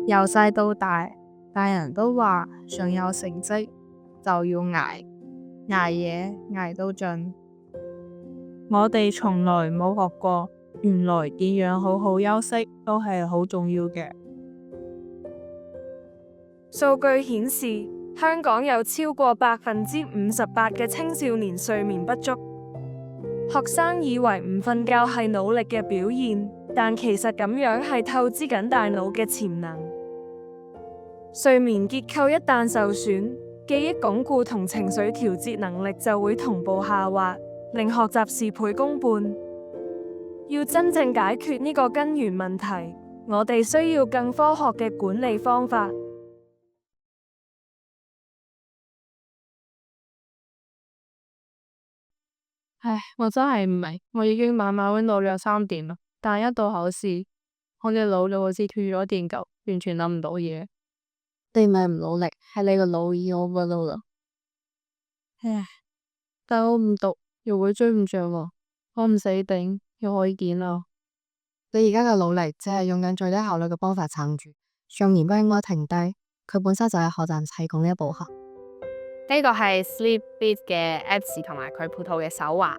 由細到大，大人都話想有成績就要捱夜捱到盡。我哋從來冇學過，原來點樣好好休息都係好重要嘅。數據顯示，香港有超過58%嘅青少年睡眠不足。學生以為唔瞓覺係努力嘅表現，但其實咁樣係透支緊大腦嘅潛能。睡眠結構一旦受損，記憶鞏固同情緒調節能力就會同步下滑，令學習事倍功半。要真正解決呢個根源問題，我哋需要更科學嘅管理方法。唉，我真係唔明，我已經晚晚溫到2、3點啦，但一到考試，我嘅腦就好似斷咗電咁，完全諗唔到嘢。你咪唔努力，係你個腦已 overload 啦。唉，但我唔讀又會追唔上喎，我唔死頂又可以點啊？你而家嘅努力只係用緊最低效率嘅方法撐住，上言不應該停低，佢本身就係學習系統嘅一部分。呢個係 Sleep.Fit 嘅 Apps 同埋佢配套嘅手環。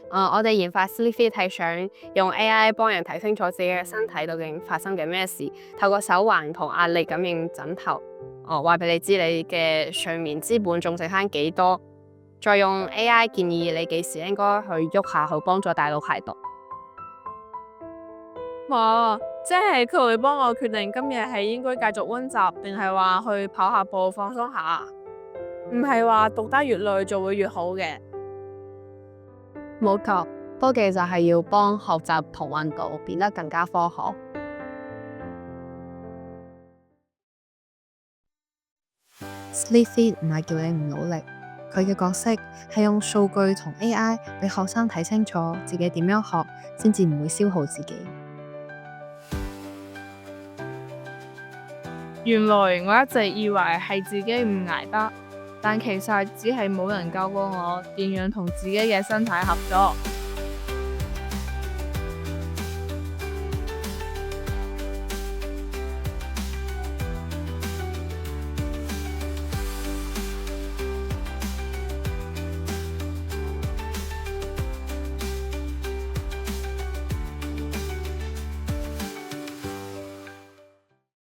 我哋研發 Sleep.Fit 係想用 AI 幫人睇清楚自己嘅身體究竟發生緊咩事，透過手環同壓力感應枕頭，話俾你知你嘅睡眠資本仲剩翻幾多，再用 AI 建議你幾時應該去喐下去幫助大腦排毒。哇！即係佢會幫我決定今日係應該繼續溫習，定係話去跑下步放鬆下？唔係話讀得越耐就會越好嘅。冇錯，科技就係要幫學習同運動變得更加科學。Sleep.Fit 唔係叫你唔努力，佢嘅角色係用數據同 AI 俾學生睇清楚自己點樣學，先至唔會消耗自己。原來我一直以為係自己唔捱得，但其實只係冇人教過我點樣同自己嘅身體合作。